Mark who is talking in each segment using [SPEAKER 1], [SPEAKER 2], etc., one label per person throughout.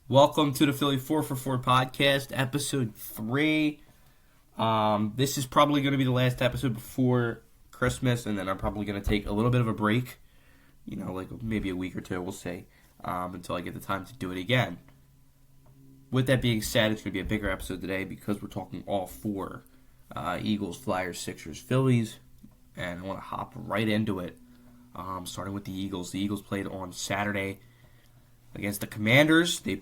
[SPEAKER 1] Welcome to the Philly 4 for 4 podcast, episode 3. This is probably going to be the last episode before Christmas, and then I'm probably going to take a little bit of a break, like maybe a week or two, we'll see, until I get the time to do it again. With that being said, it's going to be a bigger episode today because we're talking all four Eagles, Flyers, Sixers, Phillies, and I want to hop right into it, starting with the Eagles. The Eagles played on Saturday against the Commanders. They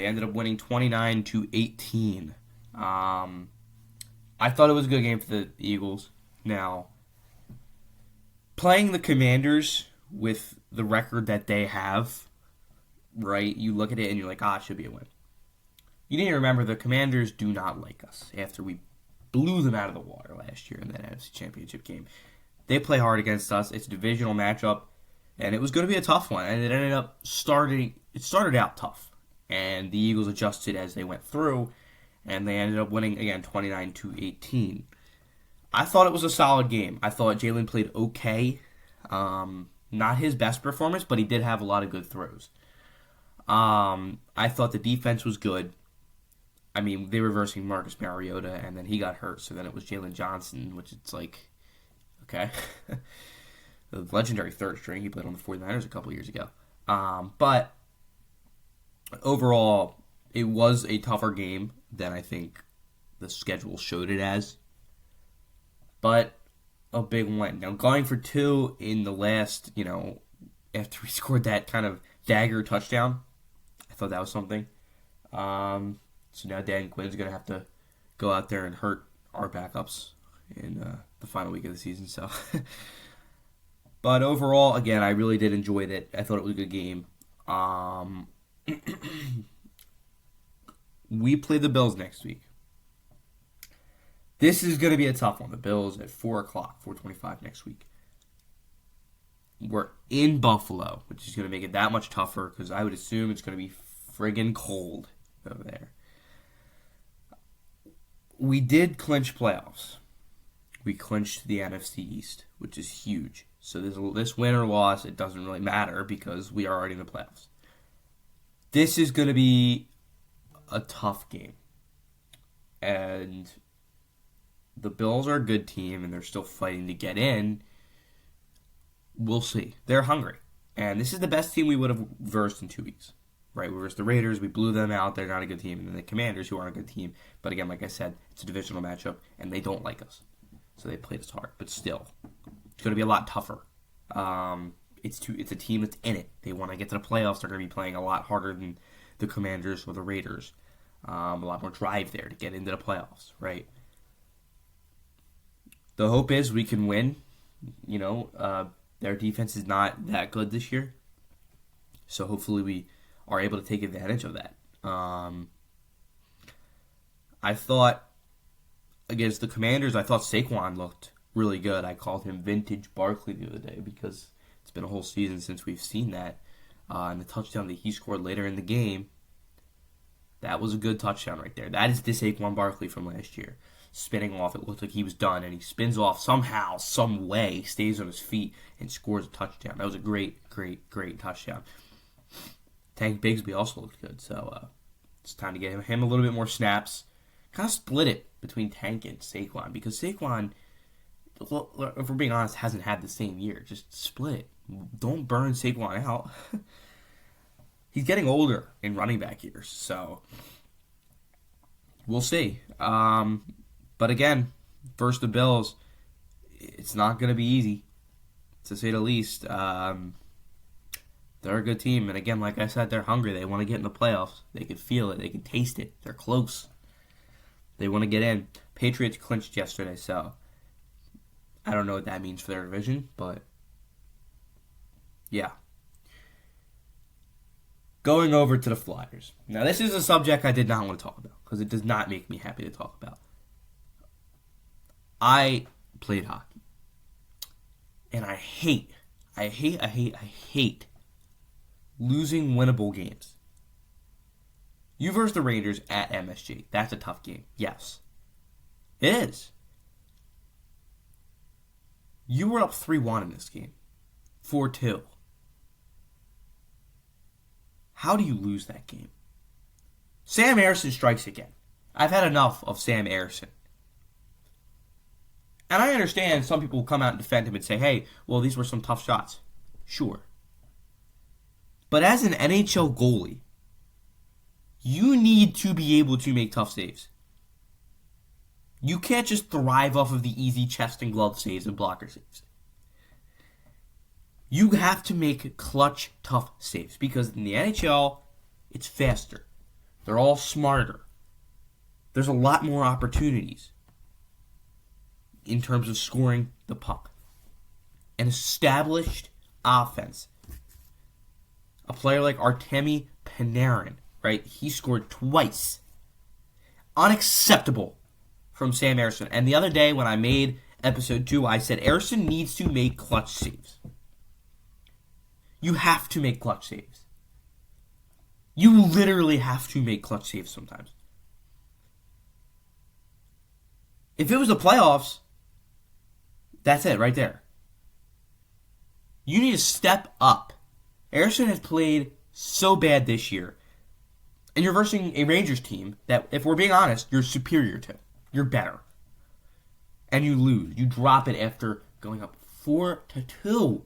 [SPEAKER 1] ended up winning 29-18. I thought it was a good game for the Eagles. Now, playing the Commanders with the record that they have, right? You look at it and you're like, it should be a win. You need to remember the Commanders do not like us after we blew them out of the water last year in that NFC Championship game. They play hard against us. It's a divisional matchup, and it was going to be a tough one. And it started out tough. And the Eagles adjusted as they went through, and they ended up winning, again, 29-18. I thought it was a solid game. I thought Jalen played okay. Not his best performance, but he did have a lot of good throws. I thought the defense was good. I mean, they were versing Marcus Mariota, and then he got hurt, so then it was Jalen Johnson, which it's like, okay. The legendary third string. He played on the 49ers a couple years ago. But overall, it was a tougher game than I think the schedule showed it as. But a big win. Now, going for two in the last, after we scored that kind of dagger touchdown, I thought that was something. So now Dan Quinn's going to have to go out there and hurt our backups in the final week of the season. So, but overall, again, I really did enjoy it. I thought it was a good game. We play the Bills next week. This is going to be a tough one. The Bills at 4 o'clock, 4:25 next week. We're in Buffalo, which is going to make it that much tougher because I would assume it's going to be friggin' cold over there. We did clinch playoffs. We clinched the NFC East, which is huge. So this win or loss, it doesn't really matter because we are already in the playoffs. This is going to be a tough game. And the Bills are a good team, and they're still fighting to get in. We'll see. They're hungry. And this is the best team we would have versed in 2 weeks. Right? We versed the Raiders. We blew them out. They're not a good team. And then the Commanders, who aren't a good team. But again, like I said, it's a divisional matchup, and they don't like us. So they played us hard. But still, it's going to be a lot tougher. It's a team that's in it. They want to get to the playoffs. They're going to be playing a lot harder than the Commanders or the Raiders. A lot more drive there to get into the playoffs, right? The hope is we can win. Their defense is not that good this year. So hopefully we are able to take advantage of that. I thought against the Commanders, I thought Saquon looked really good. I called him Vintage Barkley the other day because it's been a whole season since we've seen that. And the touchdown that he scored later in the game, that was a good touchdown right there. That is the Saquon Barkley from last year. Spinning off, it looked like he was done, and he spins off somehow, some way, stays on his feet, and scores a touchdown. That was a great, great, great touchdown. Tank Bigsby also looked good, so it's time to get him a little bit more snaps. Kind of split it between Tank and Saquon, because Saquon, if we're being honest, hasn't had the same year. Just split it. Don't burn Saquon out. He's getting older in running back years, so we'll see. But again, first the Bills, it's not going to be easy, to say the least. They're a good team, and again, like I said, they're hungry. They want to get in the playoffs. They can feel it. They can taste it. They're close. They want to get in. Patriots clinched yesterday, so I don't know what that means for their division, but yeah. Going over to the Flyers. Now, this is a subject I did not want to talk about because it does not make me happy to talk about. I played hockey, and I hate losing winnable games. You versus the Rangers at MSG. That's a tough game. Yes. It is. You were up 3-1 in this game. 4-2. How do you lose that game? Sam Emerson strikes again. I've had enough of Sam Emerson. And I understand some people will come out and defend him and say, hey, well, these were some tough shots. Sure. But as an NHL goalie, you need to be able to make tough saves. You can't just thrive off of the easy chest and glove saves and blocker saves. You have to make clutch, tough saves because in the NHL, it's faster. They're all smarter. There's a lot more opportunities in terms of scoring the puck. An established offense. A player like Artemi Panarin, right? He scored twice. Unacceptable from Sam Emerson. And the other day when I made episode 2, I said Emerson needs to make clutch saves. You have to make clutch saves. You literally have to make clutch saves sometimes. If it was the playoffs, that's it right there. You need to step up. Emerson has played so bad this year. And you're versing a Rangers team that, if we're being honest, you're superior to. You're better. And you lose. You drop it after going up 4-2.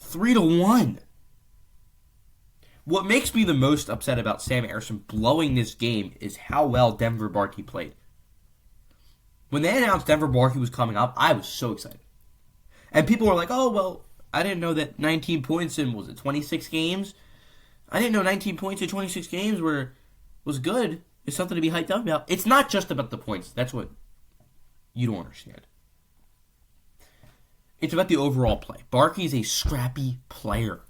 [SPEAKER 1] 3-1. What makes me the most upset about Sam Emerson blowing this game is how well Denver Barkey played. When they announced Denver Barkey was coming up, I was so excited. And people were like, oh, well, I didn't know that 19 points in, was it 26 games? I didn't know 19 points in 26 games was good. It's something to be hyped up about. It's not just about the points. That's what you don't understand. It's about the overall play. Barkey is a scrappy player.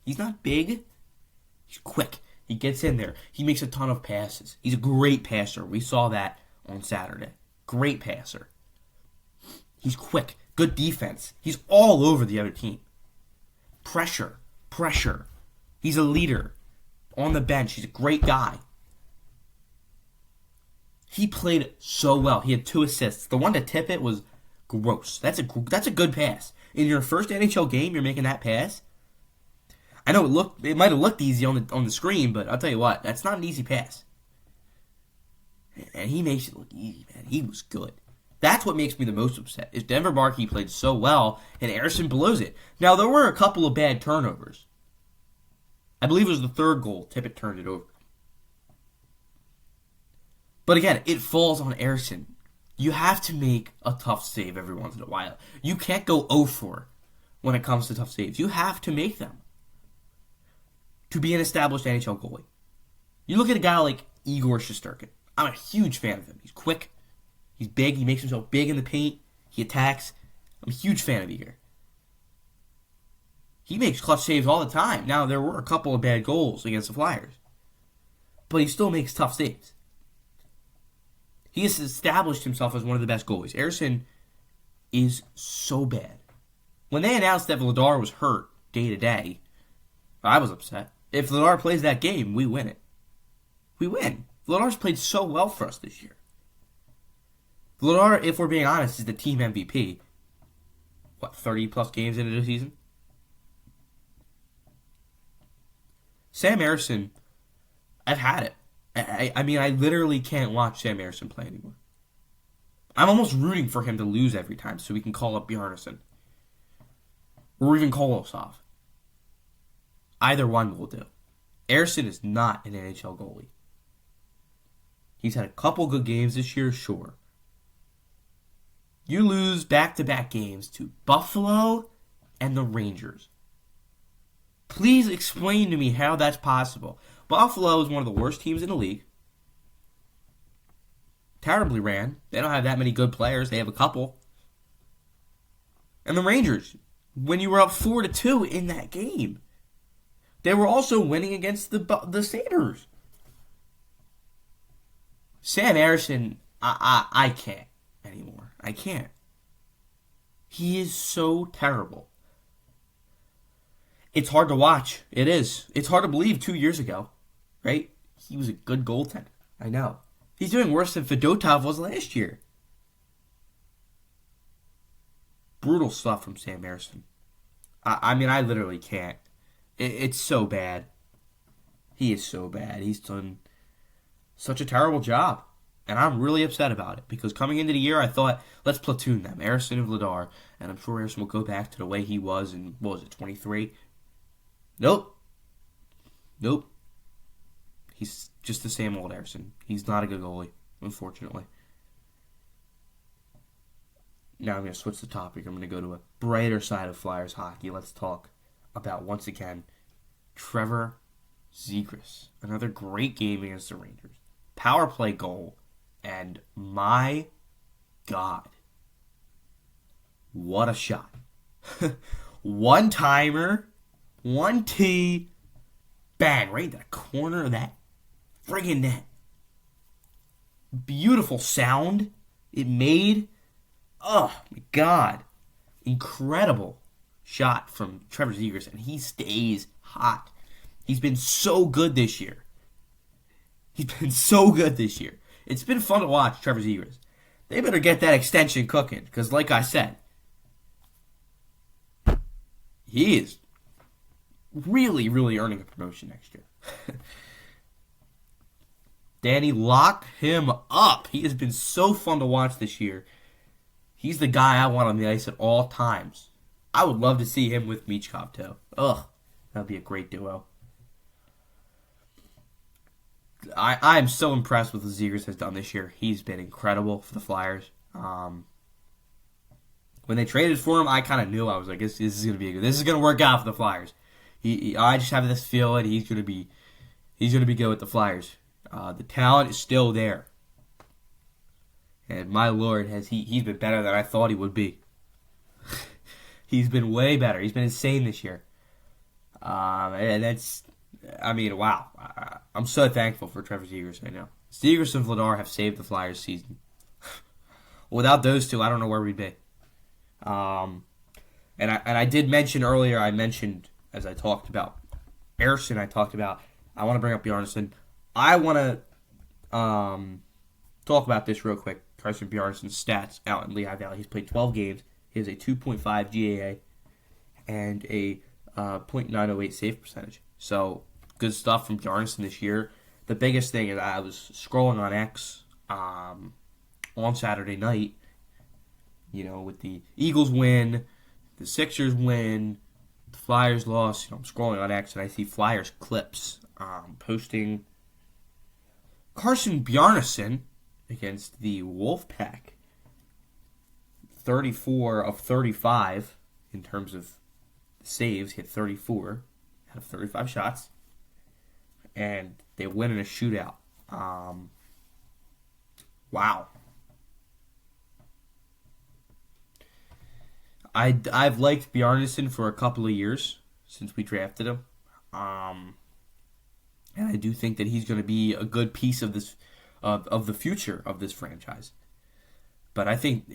[SPEAKER 1] He's not big. He's quick. He gets in there. He makes a ton of passes. He's a great passer. We saw that on Saturday. Great passer. He's quick. Good defense. He's all over the other team. Pressure. He's a leader. On the bench. He's a great guy. He played so well. He had 2 assists. The one to tip it was gross. That's a good pass. In your first NHL game, you're making that pass. I know it might have looked easy on the screen, but I'll tell you what, that's not an easy pass. And he makes it look easy, man. He was good. That's what makes me the most upset, is Denver Barkey played so well, and Emerson blows it. Now, there were a couple of bad turnovers. I believe it was the third goal. Tippett turned it over. But again, it falls on Emerson. You have to make a tough save every once in a while. You can't go 0-4 when it comes to tough saves. You have to make them to be an established NHL goalie. You look at a guy like Igor Shesterkin. I'm a huge fan of him. He's quick. He's big. He makes himself big in the paint. He attacks. I'm a huge fan of Igor. He makes clutch saves all the time. Now, there were a couple of bad goals against the Flyers. But he still makes tough saves. He has established himself as one of the best goalies. Emerson is so bad. When they announced that Vladar was hurt day to day, I was upset. If Vladar plays that game, we win it. We win. Vladar's played so well for us this year. Vladar, if we're being honest, is the team MVP. 30-plus games into the season? Sam Emerson, I've had it. I mean, I literally can't watch Sam Emerson play anymore. I'm almost rooting for him to lose every time so we can call up Bjarnason. Or even Kolosov. Either one will do. Emerson is not an NHL goalie. He's had a couple good games this year, sure. You lose back-to-back games to Buffalo and the Rangers. Please explain to me how that's possible. Buffalo is one of the worst teams in the league. Terribly ran. They don't have that many good players. They have a couple. And the Rangers, when you were up 4-2 in that game, they were also winning against the Sabres. Sam Emerson, I can't anymore. I can't. He is so terrible. It's hard to watch. It is. It's hard to believe 2 years ago, right? He was a good goaltender. I know. He's doing worse than Fedotov was last year. Brutal stuff from Sam Emerson. I mean, I literally can't. It's so bad. He is so bad. He's done such a terrible job. And I'm really upset about it because coming into the year, I thought, let's platoon them, Harrison and Vladar. And I'm sure Harrison will go back to the way he was in, what was it, 23? Nope. Nope. He's just the same old Harrison. He's not a good goalie, unfortunately. Now I'm going to switch the topic. I'm going to go to a brighter side of Flyers hockey. Let's talk about, once again, Trevor Zegras. Another great game against the Rangers. Power play goal. And my God, what a shot. One-timer, 1T, bang, right in the corner of that friggin' net. Beautiful sound it made. Oh, my God. Incredible shot from Trevor Zegras, and he stays hot. He's been so good this year. It's been fun to watch Trevor Zegras. They better get that extension cooking, because like I said, he is really, really earning a promotion next year. Danny, lock him up. He has been so fun to watch this year. He's the guy I want on the ice at all times. I would love to see him with Michkov, too. Ugh, that would be a great duo. I am so impressed with what Zegras has done this year. He's been incredible for the Flyers. When they traded for him, I kind of knew. I was like, this is going to be good. This is going to work out for the Flyers. I just have this feeling he's going to be good with the Flyers. The talent is still there, and my Lord, he's been better than I thought he would be. He's been way better. He's been insane this year, and that's. I mean, wow. I'm so thankful for Trevor Zegras right now. Zegras and Vladar have saved the Flyers season. Without those two, I don't know where we'd be. And I did mention earlier, as I talked about Harrison, I want to bring up Bjarnason. I want to talk about this real quick. Carson Bjarnason's stats out in Lehigh Valley. He's played 12 games. He has a 2.5 GAA and a .908 save percentage. So, good stuff from Bjarnason this year. The biggest thing is I was scrolling on X on Saturday night, with the Eagles win, the Sixers win, the Flyers lost. I'm scrolling on X and I see Flyers clips posting Carson Bjarnason against the Wolfpack. 34 of 35 in terms of saves. He had 34 out of 35 shots. And they win in a shootout. Wow. I've liked Bjarnason for a couple of years since we drafted him. And I do think that he's going to be a good piece of this of the future of this franchise. But I think,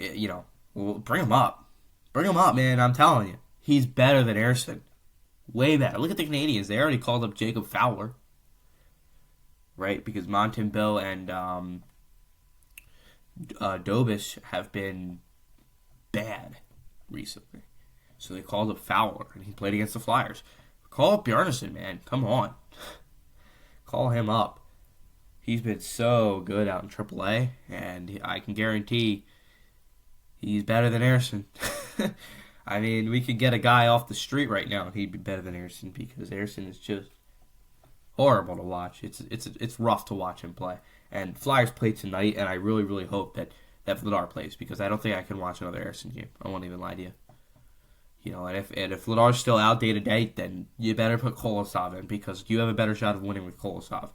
[SPEAKER 1] bring him up. Bring him up, man. I'm telling you. He's better than Harrison. Way better. Look at the Canadians. They already called up Jacob Fowler. Right? Because Montembeault and Dobis have been bad recently. So they called up Fowler, and he played against the Flyers. Call up Bjarnason, man. Come on. Call him up. He's been so good out in AAA, and I can guarantee he's better than Harrison. I mean, we could get a guy off the street right now, and he'd be better than Harrison because Harrison is just horrible to watch. It's rough to watch him play. And Flyers play tonight, and I really, really hope that Vladar plays because I don't think I can watch another Harrison game. I won't even lie to you. And if Vladar's still out day to day, then you better put Kolosov in because you have a better shot of winning with Kolosov.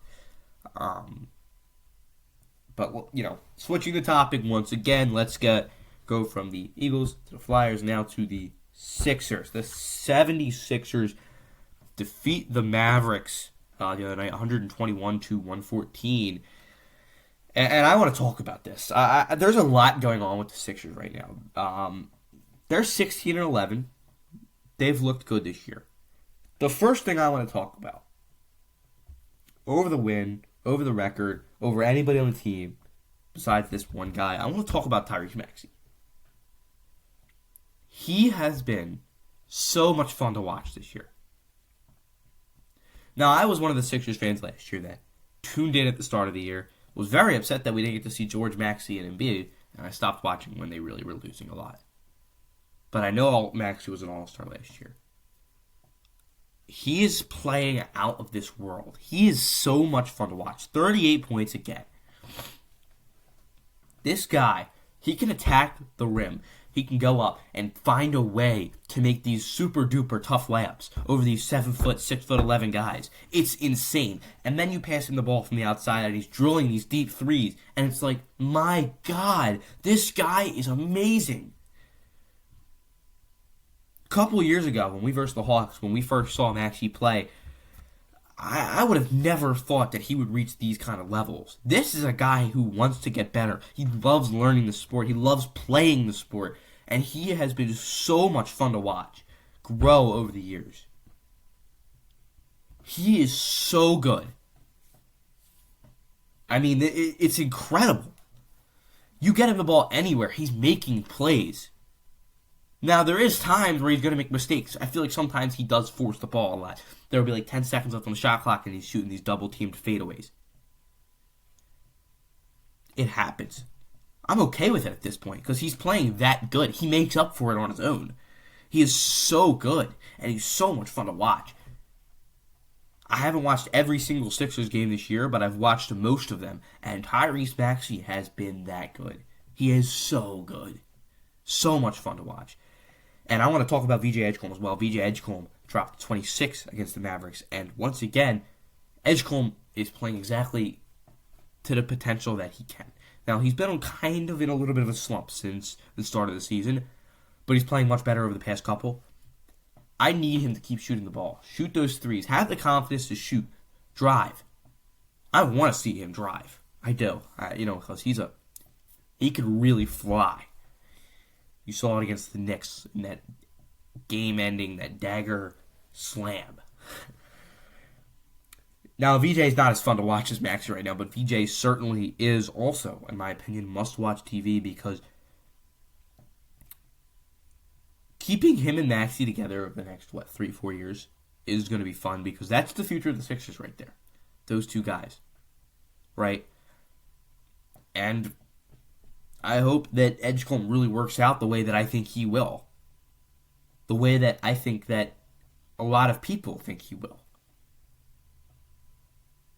[SPEAKER 1] But switching the topic once again, let's go from the Eagles to the Flyers now to the Sixers. The 76ers defeat the Mavericks the other night, 121-114. And I want to talk about this. There's a lot going on with the Sixers right now. They're 16-11. They've looked good this year. The first thing I want to talk about, over the win, over the record, over anybody on the team, besides this one guy, I want to talk about Tyrese Maxey. He has been so much fun to watch this year. Now, I was one of the Sixers fans last year that tuned in at the start of the year, Was very upset that we didn't get to see George, Maxey, and Embiid, and I stopped watching when they really were losing a lot. But I know Maxey was an all-star last year. He is playing out of this world. He is so much fun to watch. 38 points again. This guy, he can attack the rim. He can go up and find a way to make these super duper tough layups over these 7 foot, 6'11" guys. It's insane. And then you pass him the ball from the outside and he's drilling these deep threes. And it's like, my God, this guy is amazing. A couple years ago, when we versed the Hawks, when we first saw him actually play, I would have never thought that he would reach these kind of levels. This is a guy who wants to get better. He loves learning the sport. He loves playing the sport. And he has been so much fun to watch grow over the years. He is so good. I mean, it's incredible. You get him the ball anywhere, he's making plays. Now, there is times where he's going to make mistakes. I feel like sometimes he does force the ball a lot. There will be like 10 seconds left on the shot clock and he's shooting these double-teamed fadeaways. It happens. I'm okay with it at this point because he's playing that good. He makes up for it on his own. He is so good and he's so much fun to watch. I haven't watched every single Sixers game this year, but I've watched most of them, and Tyrese Maxey has been that good. He is so good. So much fun to watch. And I want to talk about VJ Edgecombe as well. VJ Edgecombe dropped 26 against the Mavericks. And once again, Edgecombe is playing exactly to the potential that he can. Now, he's been kind of in a little bit of a slump since the start of the season, but he's playing much better over the past couple. I need him to keep shooting the ball. Shoot those threes. Have the confidence to shoot. Drive. I want to see him drive. I do. Because he could really fly. You saw it against the Knicks in that game-ending, that dagger slam. Now, VJ is not as fun to watch as Maxey right now, but VJ certainly is also, in my opinion, must-watch TV because keeping him and Maxey together over the next, 3-4 years is going to be fun because that's the future of the Sixers right there. Those two guys. Right? And I hope that Edgecombe really works out the way that I think he will. The way that I think that a lot of people think he will.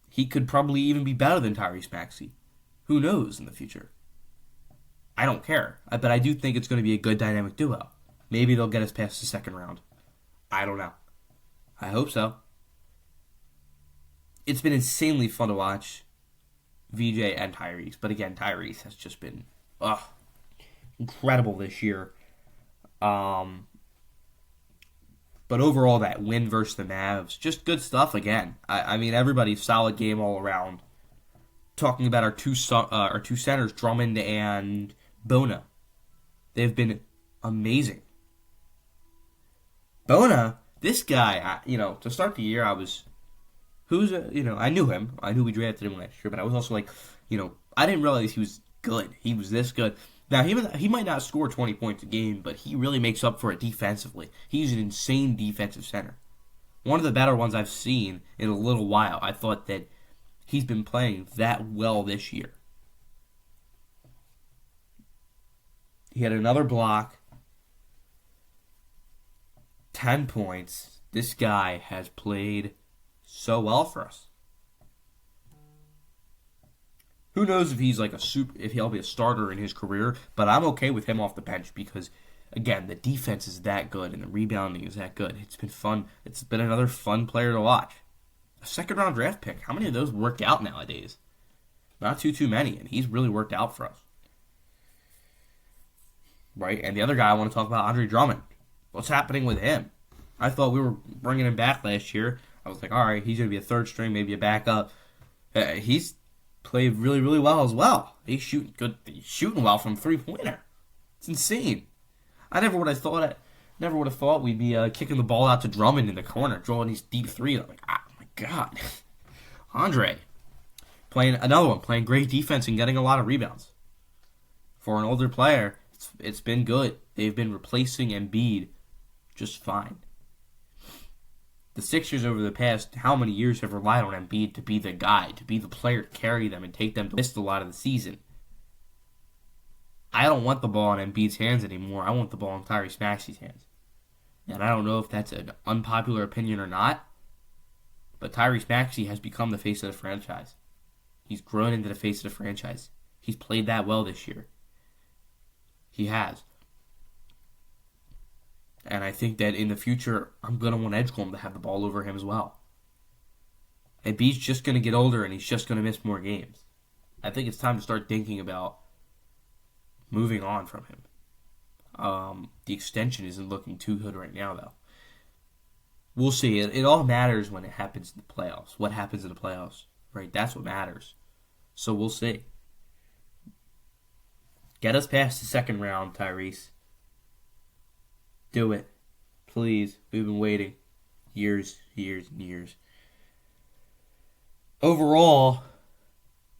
[SPEAKER 1] He could probably even be better than Tyrese Maxey. Who knows in the future? I don't care. But I do think it's going to be a good dynamic duo. Maybe they'll get us past the second round. I don't know. I hope so. It's been insanely fun to watch VJ and Tyrese. But again, Tyrese has just been incredible this year. But overall, that win versus the Mavs, just good stuff again. I mean, everybody's solid game all around. Talking about our two centers, Drummond and Bona. They've been amazing. Bona, this guy, to start the year, I knew him. I knew we drafted him last year, but I was also like, I didn't realize he was good. He was this good. Now, he might not score 20 points a game, but he really makes up for it defensively. He's an insane defensive center. One of the better ones I've seen in a little while. I thought that he's been playing that well this year. He had another block. 10 points. This guy has played so well for us. Who knows if he's like if he'll be a starter in his career, but I'm okay with him off the bench because, again, the defense is that good and the rebounding is that good. It's been fun. It's been another fun player to watch. A second-round draft pick. How many of those work out nowadays? Not too many, and he's really worked out for us. Right? And the other guy I want to talk about, Andre Drummond. What's happening with him? I thought we were bringing him back last year. I was like, all right, he's going to be a third string, maybe a backup. He's played really, really well as well. He's shooting good. He's shooting well from three-pointer. It's insane. I never would have thought we'd be kicking the ball out to Drummond in the corner, drawing these deep threes. I'm like, oh my God, Andre playing great defense and getting a lot of rebounds. For an older player, it's been good. They've been replacing Embiid just fine. The Sixers over the past how many years have relied on Embiid to be the guy, to be the player to carry them and take them to miss a lot of the season. I don't want the ball in Embiid's hands anymore. I want the ball in Tyrese Maxey's hands. And I don't know if that's an unpopular opinion or not, but Tyrese Maxey has become the face of the franchise. He's grown into the face of the franchise. He's played that well this year. He has. And I think that in the future, I'm going to want Edgecombe to have the ball over him as well. Embiid's just going to get older and he's just going to miss more games. I think it's time to start thinking about moving on from him. The extension isn't looking too good right now, though. We'll see. It all matters when it happens in the playoffs. What happens in the playoffs, right? That's what matters. So we'll see. Get us past the second round, Tyrese. Do it. Please. We've been waiting. Years, and years. Overall,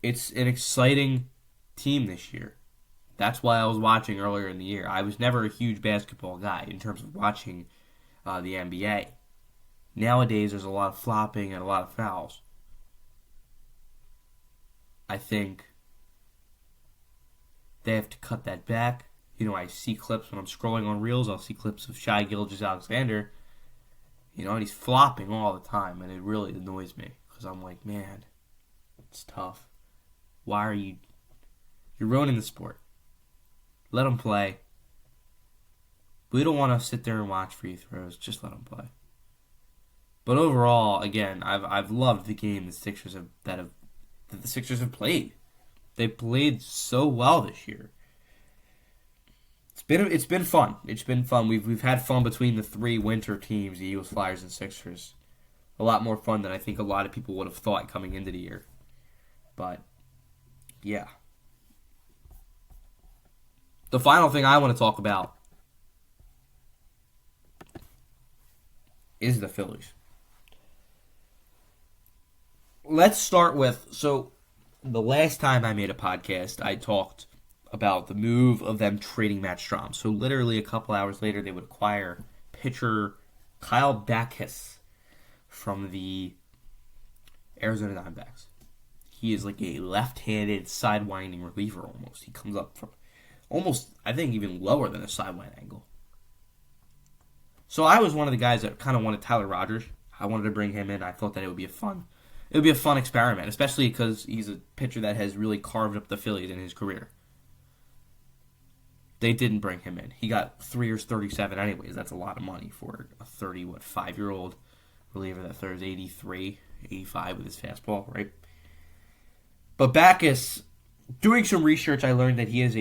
[SPEAKER 1] it's an exciting team this year. That's why I was watching earlier in the year. I was never a huge basketball guy in terms of watching the NBA. Nowadays, there's a lot of flopping and a lot of fouls. I think they have to cut that back. I see clips when I'm scrolling on Reels. I'll see clips of Shai Gilgeous-Alexander. And he's flopping all the time, and it really annoys me because I'm like, man, it's tough. Why are you? You're ruining the sport. Let him play. We don't want to sit there and watch free throws. Just let him play. But overall, again, I've loved the game the Sixers that the Sixers have played. They played so well this year. It's been fun. It's been fun. We've had fun between the three winter teams, the Eagles, Flyers, and Sixers. A lot more fun than I think a lot of people would have thought coming into the year. But yeah. The final thing I want to talk about is the Phillies. Let's start with, the last time I made a podcast, I talked about the move of them trading Matt Strahm. So literally a couple hours later, they would acquire pitcher Kyle Backus from the Arizona Diamondbacks. He is like a left-handed sidewinding reliever almost. He comes up from almost, I think, even lower than a sidewind angle. So I was one of the guys that kind of wanted Tyler Rogers. I wanted to bring him in. I thought that it would be a fun experiment, especially because he's a pitcher that has really carved up the Phillies in his career. They didn't bring him in. He got 3 years, 37 anyways. That's a lot of money for a 5-year-old reliever that throws 83, 85 with his fastball, right? But Backus, doing some research, I learned that he has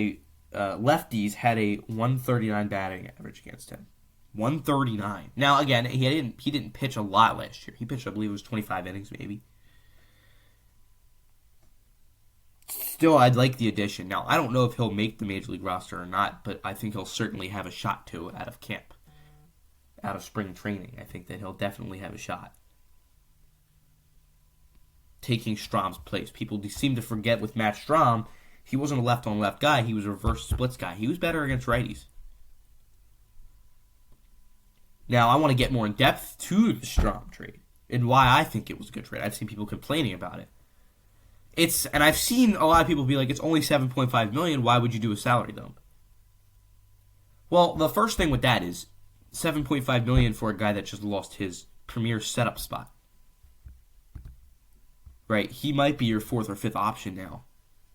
[SPEAKER 1] lefties had a 139 batting average against him. 139. Now, again, he didn't pitch a lot last year. He pitched, I believe it was 25 innings maybe. Still, I'd like the addition. Now, I don't know if he'll make the Major League roster or not, but I think he'll certainly have a shot to out of camp. Out of spring training. I think that he'll definitely have a shot. Taking Strahm's place. People seem to forget with Matt Strahm, he wasn't a left-on-left guy. He was a reverse splits guy. He was better against righties. Now, I want to get more in depth to the Strahm trade and why I think it was a good trade. I've seen people complaining about it. And I've seen a lot of people be like, it's only $7.5 million. Why would you do a salary dump? Well, the first thing with that is $7.5 million for a guy that just lost his premier setup spot. Right? He might be your fourth or fifth option now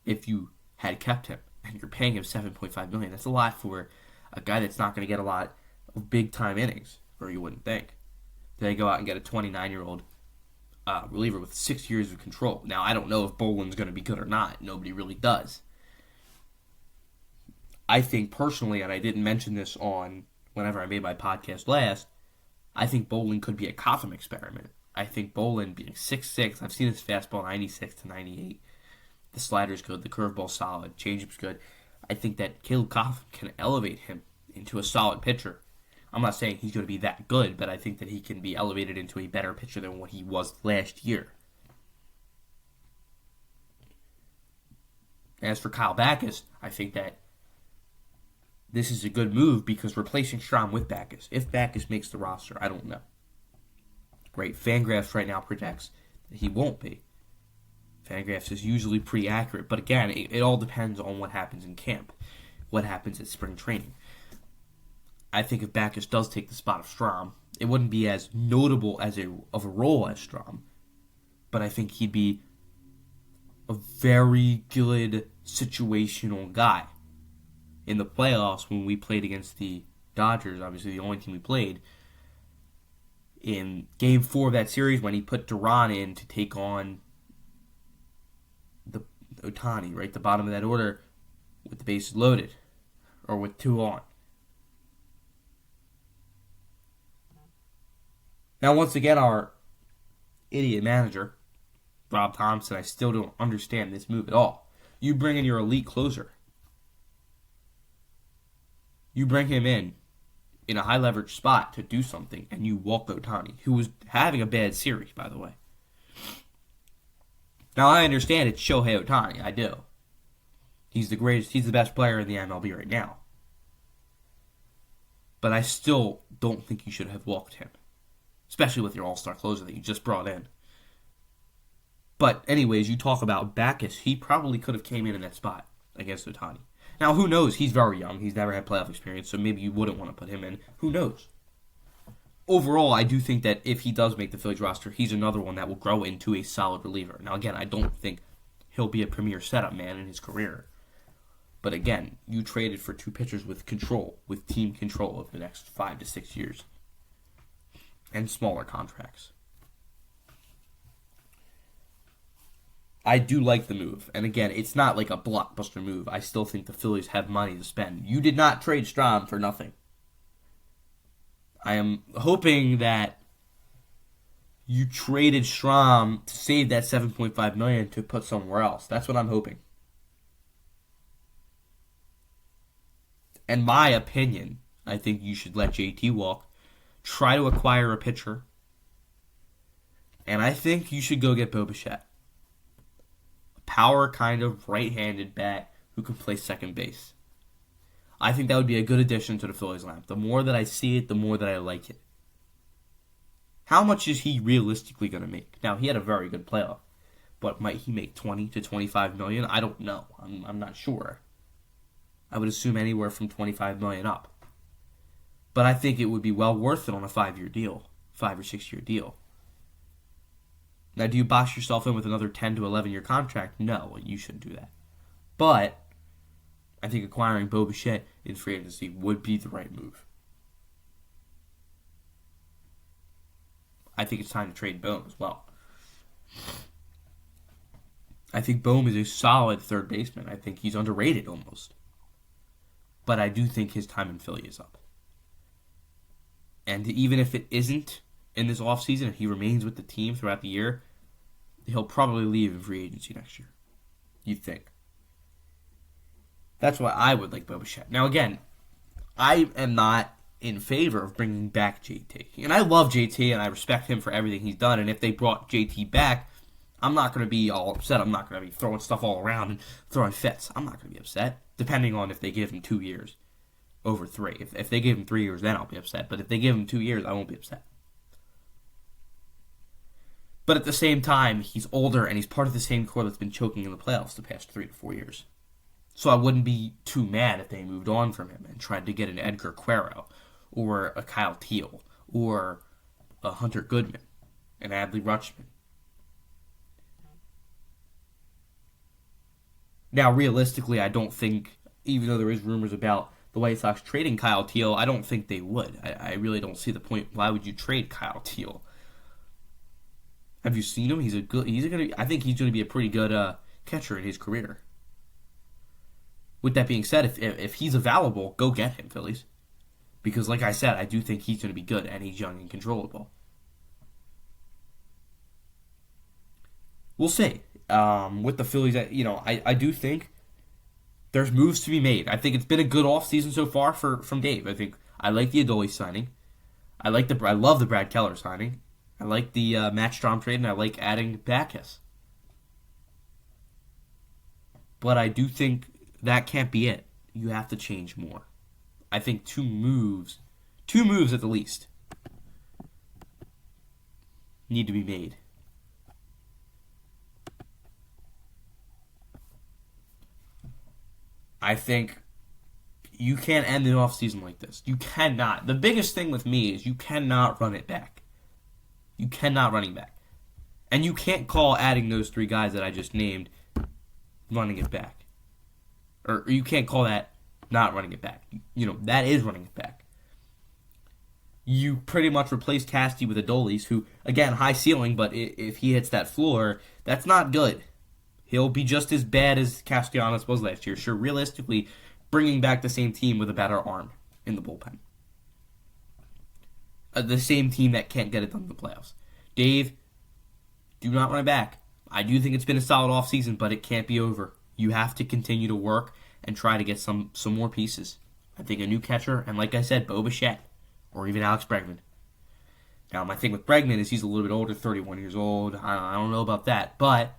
[SPEAKER 1] if you had kept him and you're paying him $7.5 million. That's a lot for a guy that's not going to get a lot of big-time innings, or you wouldn't think. They go out and get a 29-year-old reliever with 6 years of control. Now, I don't know if Boland's going to be good or not. Nobody really does. I think personally, and I didn't mention this on whenever I made my podcast last, I think Boland could be a Cotham experiment. I think Boland being 6'6", I've seen his fastball 96 to 98. The slider's good, the curveball's solid, changeup's good. I think that Caleb Cotham can elevate him into a solid pitcher. I'm not saying he's going to be that good, but I think that he can be elevated into a better pitcher than what he was last year. As for Kyle Backus, I think that this is a good move because replacing Strahm with Backus, if Backus makes the roster, I don't know. right? Fangraphs right now projects that he won't be. Fangraphs is usually pretty accurate, but again, it all depends on what happens in camp, what happens at spring training. I think if Backus does take the spot of Strahm, it wouldn't be as notable of a role as Strahm, but I think he'd be a very good situational guy. In the playoffs, when we played against the Dodgers, obviously the only team we played, in Game 4 of that series, when he put Duran in to take on the Ohtani, right, the bottom of that order, with the bases loaded, or with 2 on. Now, once again, our idiot manager, Rob Thompson, I still don't understand this move at all. You bring in your elite closer. You bring him in a high leverage spot to do something, and you walk Ohtani, who was having a bad series, by the way. Now, I understand it's Shohei Ohtani. I do. He's the greatest. He's the best player in the MLB right now. But I still don't think you should have walked him, especially with your all-star closer that you just brought in. But anyways, you talk about Backus. He probably could have came in that spot against Ohtani. Now, who knows? He's very young. He's never had playoff experience, so maybe you wouldn't want to put him in. Who knows? Overall, I do think that if he does make the Phillies roster, he's another one that will grow into a solid reliever. Now, again, I don't think he'll be a premier setup man in his career. But again, you traded for 2 pitchers with control, with team control of the next 5 to 6 years. And smaller contracts. I do like the move. And again, it's not like a blockbuster move. I still think the Phillies have money to spend. You did not trade Strahm for nothing. I am hoping that you traded Strahm to save that $7.5 million to put somewhere else. That's what I'm hoping. In my opinion, I think you should let JT walk. Try to acquire a pitcher. And I think you should go get Bo Bichette. A power kind of right-handed bat who can play second base. I think that would be a good addition to the Phillies lineup. The more that I see it, the more that I like it. How much is he realistically going to make? Now, he had a very good playoff. But might he make $20 to $25 million? I don't know. I'm not sure. I would assume anywhere from $25 million up. But I think it would be well worth it on a 5-year deal. 5 or 6 year deal. Now, do you box yourself in with another 10 to 11 year contract? No, you shouldn't do that. But I think acquiring Bo Bichette in free agency would be the right move. I think it's time to trade Bohm as well. I think Bohm is a solid third baseman. I think he's underrated almost. But I do think his time in Philly is up. And even if it isn't in this offseason, if he remains with the team throughout the year, he'll probably leave in free agency next year. You'd think. That's why I would like Bo Bichette. Now, again, I am not in favor of bringing back JT. And I love JT, and I respect him for everything he's done. And if they brought JT back, I'm not going to be all upset. I'm not going to be throwing stuff all around and throwing fits. I'm not going to be upset, depending on if they give him 2 years over 3. If they give him 3 years, then I'll be upset. But if they give him 2 years, I won't be upset. But at the same time, he's older, and he's part of the same core that's been choking in the playoffs the past 3 to 4 years. So I wouldn't be too mad if they moved on from him and tried to get an Edgar Quero or a Kyle Teal or a Hunter Goodman, an Adley Rutschman. Now, realistically, I don't think, even though there is rumors about the White Sox trading Kyle Teal, I don't think they would. I really don't see the point. Why would you trade Kyle Teal? Have you seen him? I think he's going to be a pretty good catcher in his career. With that being said, if he's available, go get him, Phillies. Because, like I said, I do think he's going to be good, and he's young and controllable. We'll see. With the Phillies, I do think there's moves to be made. I think it's been a good offseason so far from Dave. I like the Adolis signing. I love the Brad Keller signing. I like the Matt Strahm trade, and I like adding Backus. But I do think that can't be it. You have to change more. I think 2 moves at the least. need to be made. I think you can't end the offseason like this. You cannot. The biggest thing with me is you cannot run it back. You cannot running back. And you can't call adding those 3 guys that I just named running it back. Or you can't call that not running it back. That is running it back. You pretty much replaced Casti with Adolis, who, again, high ceiling, but if he hits that floor, that's not good. He'll be just as bad as Castellanos was last year. Sure, realistically, bringing back the same team with a better arm in the bullpen. The same team that can't get it done in the playoffs. Dave, do not run it back. I do think it's been a solid offseason, but it can't be over. You have to continue to work and try to get some more pieces. I think a new catcher, and like I said, Bo Bichette, or even Alex Bregman. Now, my thing with Bregman is he's a little bit older, 31 years old. I don't know about that, but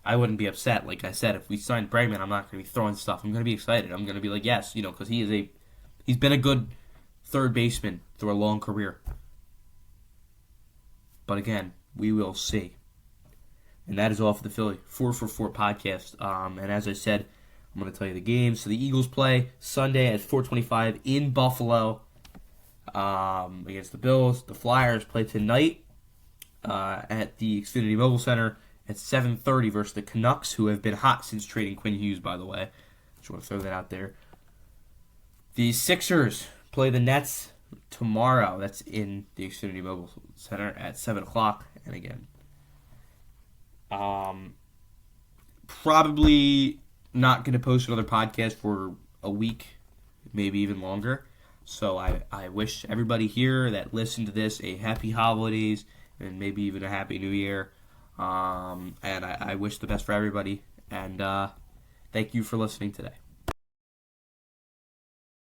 [SPEAKER 1] I wouldn't be upset. Like I said, if we signed Bregman, I'm not going to be throwing stuff. I'm going to be excited. I'm going to be like, yes, because he's been a good third baseman through a long career. But again, we will see. And that is all for the Philly 4for4 podcast. And as I said, I'm going to tell you the games. So the Eagles play Sunday at 4:25 in Buffalo against the Bills. The Flyers play tonight at the Xfinity Mobile Center at 7:30 versus the Canucks, who have been hot since trading Quinn Hughes, by the way. Just want to throw that out there. The Sixers play the Nets tomorrow. That's in the Xfinity Mobile Center at 7 o'clock. And again, probably not going to post another podcast for a week, maybe even longer. So I wish everybody here that listened to this a happy holidays and maybe even a happy new year. And I wish the best for everybody. And thank you for listening today.